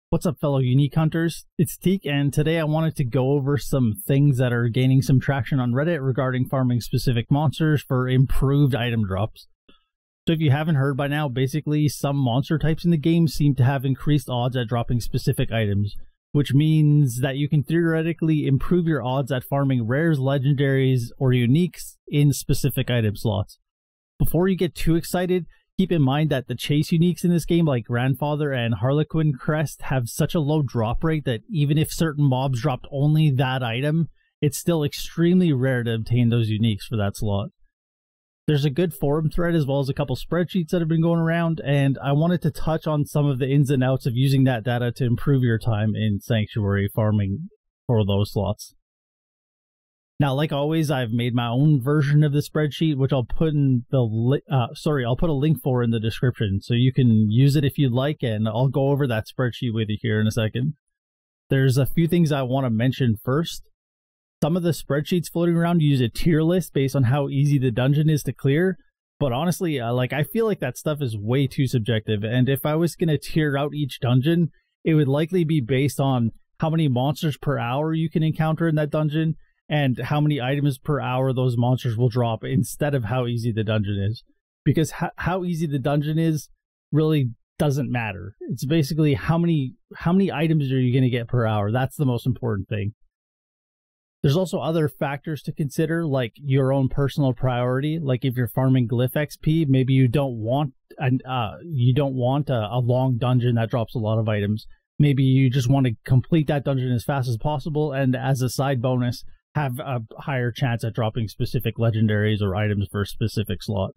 What's up, fellow unique hunters? It's Teak, and today I wanted to go over some things that are gaining some traction on Reddit regarding farming specific monsters for improved item drops. So if you haven't heard by now, basically some monster types in the game seem to have increased odds at dropping specific items, which means that you can theoretically improve your odds at farming rares, legendaries, or uniques in specific item slots. Before you get too excited, keep in mind that the chase uniques in this game, like Grandfather and Harlequin Crest, have such a low drop rate that even if certain mobs dropped only that item, it's still extremely rare to obtain those uniques for that slot. There's a good forum thread as well as a couple spreadsheets that have been going around, and I wanted to touch on some of the ins and outs of using that data to improve your time in Sanctuary farming for those slots. Now, like always, I've made my own version of the spreadsheet, which I'll put in the I'll put a link for in the description, so you can use it if you'd like, and I'll go over that spreadsheet with you here in a second. There's a few things I want to mention first. Some of the spreadsheets floating around use a tier list based on how easy the dungeon is to clear, but honestly, I feel like that stuff is way too subjective, and if I was going to tier out each dungeon, it would likely be based on how many monsters per hour you can encounter in that dungeon, and how many items per hour those monsters will drop instead of how easy the dungeon is. Because how easy the dungeon is really doesn't matter. It's basically how many items are you going to get per hour. That's the most important thing. There's also other factors to consider, like your own personal priority. Like if you're farming glyph XP, maybe you don't want a long dungeon that drops a lot of items. Maybe you just want to complete that dungeon as fast as possible, and as a side bonus, have a higher chance at dropping specific legendaries or items for a specific slot.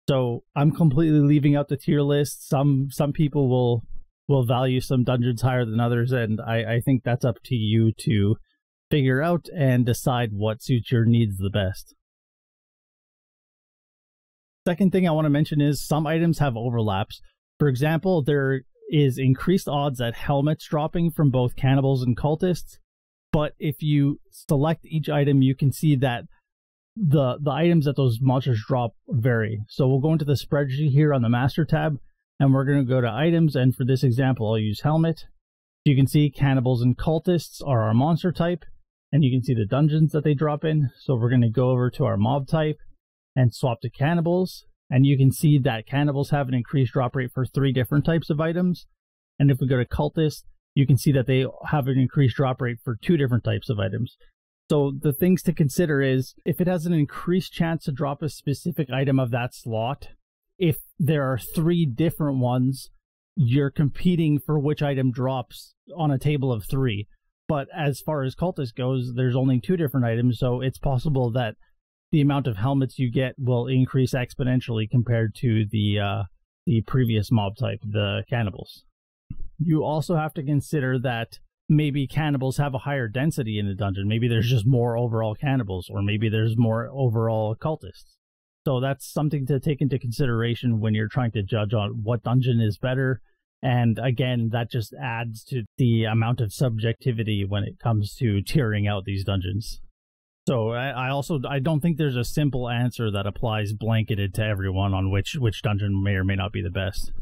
So I'm completely leaving out the tier list. Some people will value some dungeons higher than others, and I think that's up to you to figure out and decide what suits your needs the best. Second thing I want to mention is some items have overlaps. For example, there is increased odds at helmets dropping from both cannibals and cultists. But if you select each item, you can see that the items that those monsters drop vary. So we'll go into the spreadsheet here on the master tab, and we're going to go to items, and for this example, I'll use helmet. You can see cannibals and cultists are our monster type, and you can see the dungeons that they drop in. So we're going to go over to our mob type and swap to cannibals, and you can see that cannibals have an increased drop rate for 3 different types of items. And if we go to cultists, you can see that they have an increased drop rate for 2 different types of items. So the things to consider is, if it has an increased chance to drop a specific item of that slot, if there are 3 different ones, you're competing for which item drops on a table of 3. But as far as cultist goes, there's only 2 different items, so it's possible that the amount of helmets you get will increase exponentially compared to the previous mob type, the cannibals. You also have to consider that maybe cannibals have a higher density in the dungeon. Maybe there's just more overall cannibals, or maybe there's more overall cultists. So that's something to take into consideration when you're trying to judge on what dungeon is better. And again, that just adds to the amount of subjectivity when it comes to tiering out these dungeons. So I don't think there's a simple answer that applies blanketed to everyone on which dungeon may or may not be the best.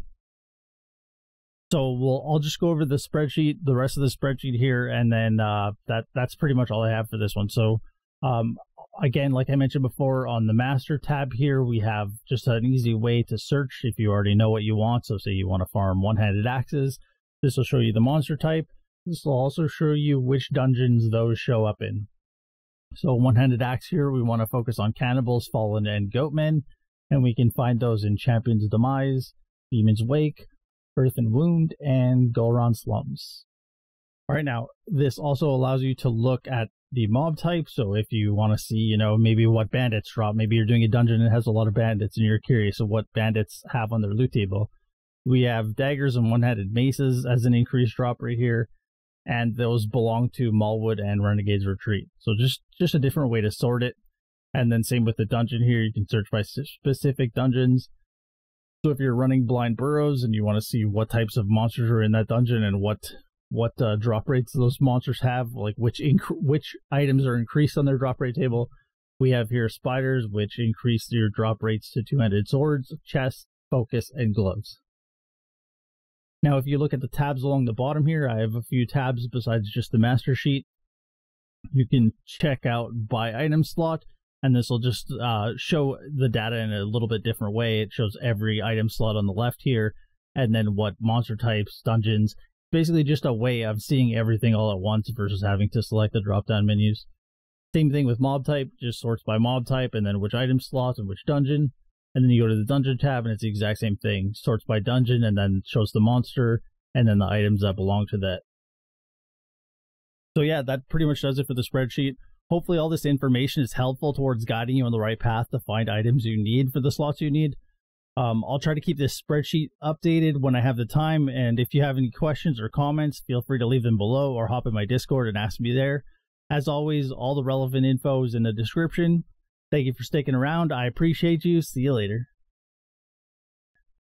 So I'll just go over the spreadsheet, the rest of the spreadsheet here, and then that's pretty much all I have for this one. So again, like I mentioned before, on the master tab here, we have just an easy way to search if you already know what you want. So say you want to farm one-handed axes, this will show you the monster type. This will also show you which dungeons those show up in. So one-handed axe here, we want to focus on cannibals, fallen, and goatmen, and we can find those in Champion's Demise, Demon's Wake, Earth and Wound, and Golron Slums. Alright, now this also allows you to look at the mob type. So if you want to see, maybe what bandits drop, maybe you're doing a dungeon that has a lot of bandits and you're curious of what bandits have on their loot table. We have daggers and one-handed maces as an increased drop right here, and those belong to Mallwood and Renegade's Retreat. So just a different way to sort it. And then same with the dungeon here, you can search by specific dungeons. So if you're running Blind Burrows and you want to see what types of monsters are in that dungeon and what drop rates those monsters have, like which items are increased on their drop rate table, we have here spiders, which increase your drop rates to 2-handed swords, chests, focus, and gloves. Now, if you look at the tabs along the bottom here, I have a few tabs besides just the master sheet. You can check out by item slot, and this will just show the data in a little bit different way. It shows every item slot on the left here, and then what monster types, dungeons, basically just a way of seeing everything all at once versus having to select the drop-down menus. Same thing with mob type, just sorts by mob type, and then which item slot and which dungeon. And then you go to the dungeon tab, and it's the exact same thing. Sorts by dungeon, and then shows the monster, and then the items that belong to that. So yeah, that pretty much does it for the spreadsheet. Hopefully all this information is helpful towards guiding you on the right path to find items you need for the slots you need. I'll try to keep this spreadsheet updated when I have the time, and if you have any questions or comments, feel free to leave them below or hop in my Discord and ask me there. As always, all the relevant info is in the description. Thank you for sticking around. I appreciate you. See you later.